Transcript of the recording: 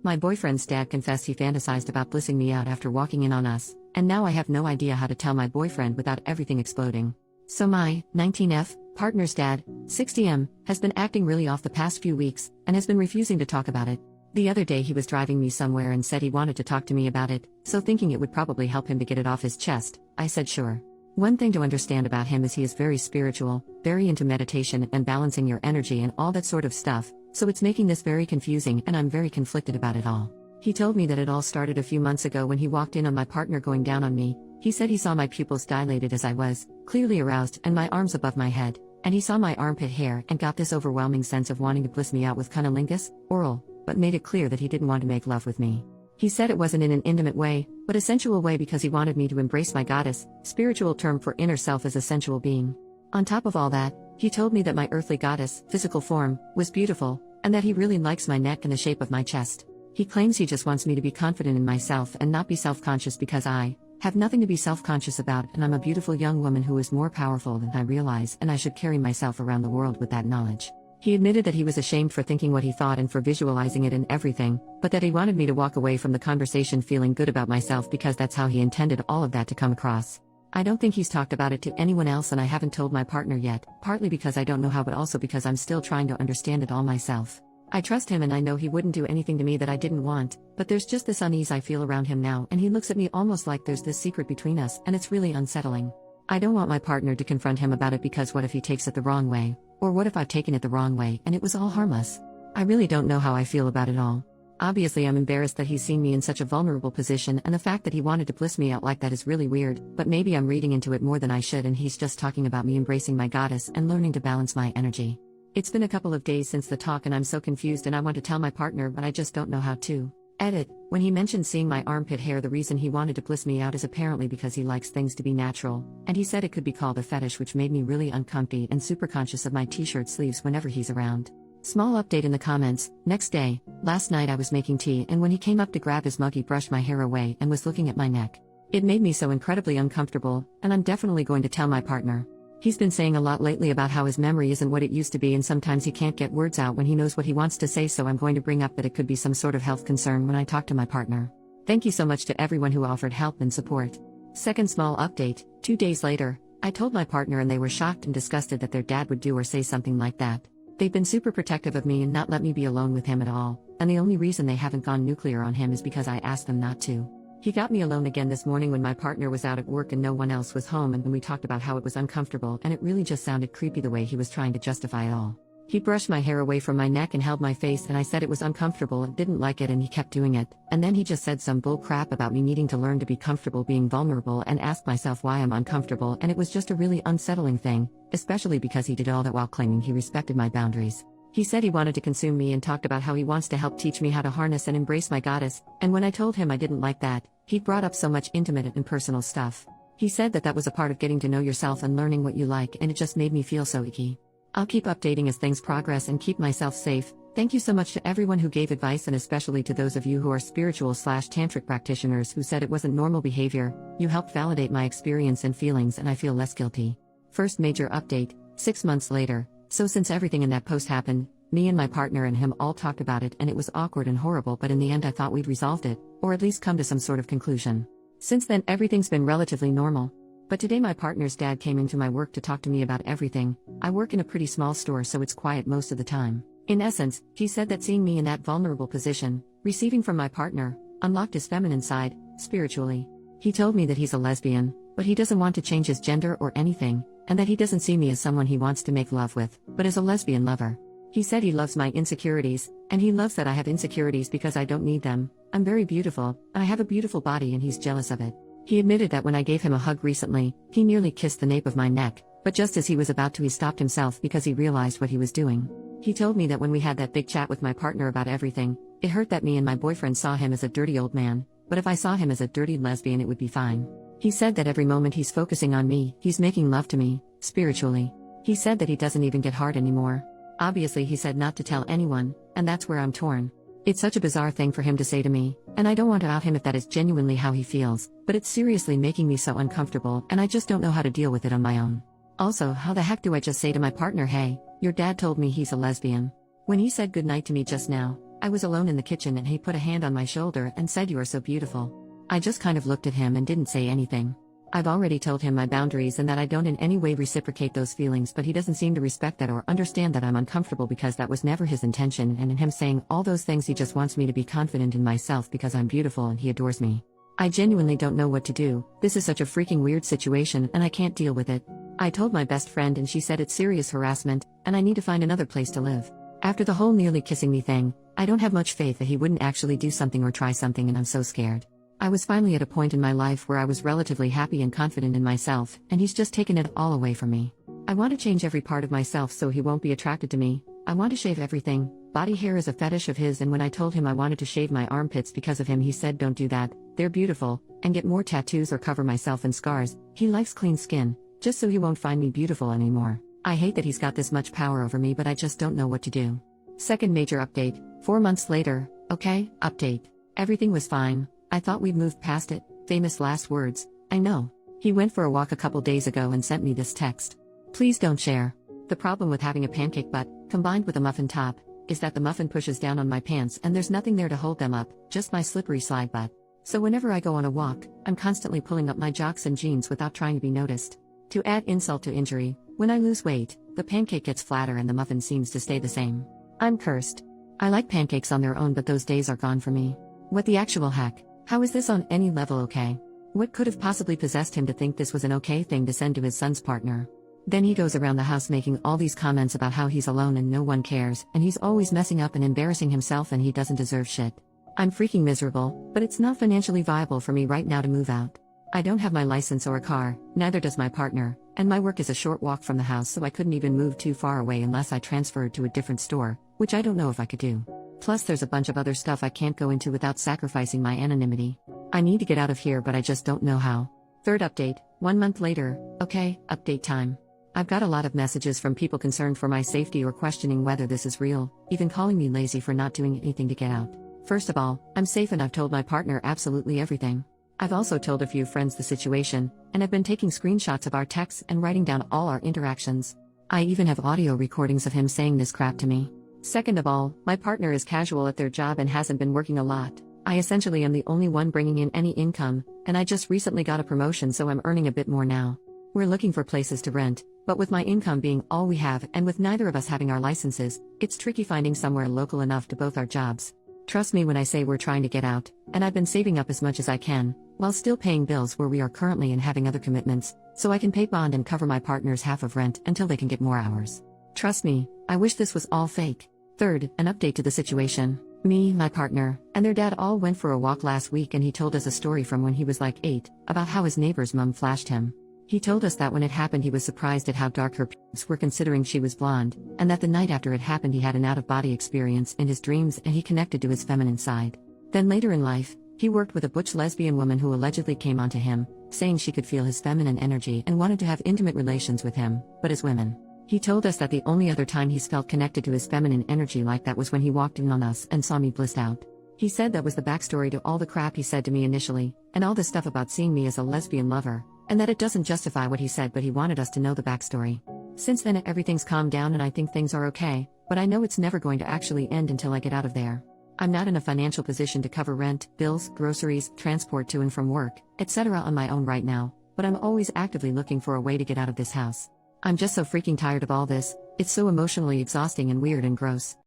My boyfriend's dad confessed he fantasized about blissing me out after walking in on us, and now I have no idea how to tell my boyfriend without everything exploding. So my 19F partner's dad, 60M, has been acting really off the past few weeks and has been refusing to talk about it. The other day he was driving me somewhere and said he wanted to talk to me about it, so thinking it would probably help him to get it off his chest, I said sure. One thing to understand about him is he is very spiritual, very into meditation and balancing your energy and all that sort of stuff, so it's making this very confusing and I'm very conflicted about it all. He told me that it all started a few months ago when he walked in on my partner going down on me. He said he saw my pupils dilated as I was, clearly aroused, and my arms above my head, and he saw my armpit hair and got this overwhelming sense of wanting to bliss me out with cunnilingus, oral, but made it clear that he didn't want to make love with me. He said it wasn't in an intimate way, but a sensual way because he wanted me to embrace my goddess, spiritual term for inner self as a sensual being. On top of all that, he told me that my earthly goddess, physical form, was beautiful, and that he really likes my neck and the shape of my chest. He claims he just wants me to be confident in myself and not be self-conscious because I have nothing to be self-conscious about and I'm a beautiful young woman who is more powerful than I realize and I should carry myself around the world with that knowledge. He admitted that he was ashamed for thinking what he thought and for visualizing it and everything, but that he wanted me to walk away from the conversation feeling good about myself because that's how he intended all of that to come across. I don't think he's talked about it to anyone else and I haven't told my partner yet, partly because I don't know how but also because I'm still trying to understand it all myself. I trust him and I know he wouldn't do anything to me that I didn't want, but there's just this unease I feel around him now and he looks at me almost like there's this secret between us and it's really unsettling. I don't want my partner to confront him about it because what if he takes it the wrong way? Or what if I've taken it the wrong way and it was all harmless? I really don't know how I feel about it all. Obviously I'm embarrassed that he's seen me in such a vulnerable position and the fact that he wanted to bliss me out like that is really weird, but maybe I'm reading into it more than I should and he's just talking about me embracing my goddess and learning to balance my energy. It's been a couple of days since the talk and I'm so confused and I want to tell my partner but I just don't know how to. Edit. When he mentioned seeing my armpit hair, the reason he wanted to bliss me out is apparently because he likes things to be natural, and he said it could be called a fetish, which made me really uncomfy and super conscious of my t-shirt sleeves whenever he's around. Small update in the comments. Next day, last night I was making tea and when he came up to grab his mug he brushed my hair away and was looking at my neck. It made me so incredibly uncomfortable, and I'm definitely going to tell my partner. He's been saying a lot lately about how his memory isn't what it used to be and sometimes he can't get words out when he knows what he wants to say, so I'm going to bring up that it could be some sort of health concern when I talk to my partner. Thank you so much to everyone who offered help and support. Second small update, 2 days later, I told my partner and they were shocked and disgusted that their dad would do or say something like that. They've been super protective of me and not let me be alone with him at all, and the only reason they haven't gone nuclear on him is because I asked them not to. He got me alone again this morning when my partner was out at work and no one else was home, and when we talked about how it was uncomfortable and it really just sounded creepy the way he was trying to justify it all. He brushed my hair away from my neck and held my face and I said it was uncomfortable and didn't like it and he kept doing it, and then he just said some bull crap about me needing to learn to be comfortable being vulnerable and asked myself why I'm uncomfortable, and it was just a really unsettling thing, especially because he did all that while claiming he respected my boundaries. He said he wanted to consume me and talked about how he wants to help teach me how to harness and embrace my goddess, and when I told him I didn't like that, he brought up so much intimate and personal stuff. He said that was a part of getting to know yourself and learning what you like, and it just made me feel so icky. I'll keep updating as things progress and keep myself safe. Thank you so much to everyone who gave advice and especially to those of you who are spiritual/tantric practitioners who said it wasn't normal behavior. You helped validate my experience and feelings and I feel less guilty. First major update, 6 months later. So since everything in that post happened, me and my partner and him all talked about it and it was awkward and horrible, but in the end I thought we'd resolved it, or at least come to some sort of conclusion. Since then everything's been relatively normal. But today my partner's dad came into my work to talk to me about everything. I work in a pretty small store so it's quiet most of the time. In essence, he said that seeing me in that vulnerable position, receiving from my partner, unlocked his feminine side, spiritually. He told me that he's a lesbian, but he doesn't want to change his gender or anything, and that he doesn't see me as someone he wants to make love with, but as a lesbian lover. He said he loves my insecurities, and he loves that I have insecurities because I don't need them. I'm very beautiful, and I have a beautiful body and he's jealous of it. He admitted that when I gave him a hug recently, he nearly kissed the nape of my neck, but just as he was about to he stopped himself because he realized what he was doing. He told me that when we had that big chat with my partner about everything, it hurt that me and my boyfriend saw him as a dirty old man, but if I saw him as a dirty lesbian it would be fine. He said that every moment he's focusing on me, he's making love to me, spiritually. He said that he doesn't even get hard anymore. Obviously he said not to tell anyone, and that's where I'm torn. It's such a bizarre thing for him to say to me, and I don't want to out him if that is genuinely how he feels, but it's seriously making me so uncomfortable and I just don't know how to deal with it on my own. Also, how the heck do I just say to my partner, hey, your dad told me he's a lesbian? When he said goodnight to me just now, I was alone in the kitchen and he put a hand on my shoulder and said, "You are so beautiful." I just kind of looked at him and didn't say anything. I've already told him my boundaries and that I don't in any way reciprocate those feelings, but he doesn't seem to respect that or understand that I'm uncomfortable because that was never his intention, and in him saying all those things he just wants me to be confident in myself because I'm beautiful and he adores me. I genuinely don't know what to do. This is such a freaking weird situation and I can't deal with it. I told my best friend and she said it's serious harassment and I need to find another place to live. After the whole nearly kissing me thing, I don't have much faith that he wouldn't actually do something or try something, and I'm so scared. I was finally at a point in my life where I was relatively happy and confident in myself, and he's just taken it all away from me. I want to change every part of myself so he won't be attracted to me. I want to shave everything. Body hair is a fetish of his, and when I told him I wanted to shave my armpits because of him, he said, "Don't do that, they're beautiful," and get more tattoos or cover myself in scars. He likes clean skin, just so he won't find me beautiful anymore. I hate that he's got this much power over me, but I just don't know what to do. Second major update, 4 months later. Okay, update. Everything was fine. I thought we'd moved past it. Famous last words. I know. He went for a walk a couple days ago and sent me this text. "Please don't share." The problem with having a pancake butt, combined with a muffin top, is that the muffin pushes down on my pants and there's nothing there to hold them up, just my slippery slide butt. So whenever I go on a walk, I'm constantly pulling up my jocks and jeans without trying to be noticed. To add insult to injury, when I lose weight, the pancake gets flatter and the muffin seems to stay the same. I'm cursed. I like pancakes on their own, but those days are gone for me. What the actual heck? How is this on any level okay? What could have possibly possessed him to think this was an okay thing to send to his son's partner? Then he goes around the house making all these comments about how he's alone and no one cares, and he's always messing up and embarrassing himself and he doesn't deserve shit. I'm freaking miserable, but it's not financially viable for me right now to move out. I don't have my license or a car, neither does my partner, and my work is a short walk from the house, so I couldn't even move too far away unless I transferred to a different store, which I don't know if I could do. Plus there's a bunch of other stuff I can't go into without sacrificing my anonymity. I need to get out of here, but I just don't know how. Third update, 1 month later. Okay, update time. I've got a lot of messages from people concerned for my safety or questioning whether this is real, even calling me lazy for not doing anything to get out. First of all, I'm safe and I've told my partner absolutely everything. I've also told a few friends the situation, and I've been taking screenshots of our texts and writing down all our interactions. I even have audio recordings of him saying this crap to me. Second of all, my partner is casual at their job and hasn't been working a lot. I essentially am the only one bringing in any income, and I just recently got a promotion, so I'm earning a bit more now. We're looking for places to rent, but with my income being all we have and with neither of us having our licenses, it's tricky finding somewhere local enough to both our jobs. Trust me when I say we're trying to get out, and I've been saving up as much as I can, while still paying bills where we are currently and having other commitments, so I can pay bond and cover my partner's half of rent until they can get more hours. Trust me, I wish this was all fake. Third, an update to the situation. Me, my partner, and their dad all went for a walk last week, and he told us a story from when he was like 8, about how his neighbor's mom flashed him. He told us that when it happened he was surprised at how dark her pubes were considering she was blonde, and that the night after it happened he had an out-of-body experience in his dreams and he connected to his feminine side. Then later in life, he worked with a butch lesbian woman who allegedly came onto him, saying she could feel his feminine energy and wanted to have intimate relations with him, but as women. He told us that the only other time he's felt connected to his feminine energy like that was when he walked in on us and saw me blissed out. He said that was the backstory to all the crap he said to me initially, and all this stuff about seeing me as a lesbian lover, and that it doesn't justify what he said, but he wanted us to know the backstory. Since then everything's calmed down and I think things are okay, but I know it's never going to actually end until I get out of there. I'm not in a financial position to cover rent, bills, groceries, transport to and from work, etc. on my own right now, but I'm always actively looking for a way to get out of this house. I'm just so freaking tired of all this. It's so emotionally exhausting and weird and gross.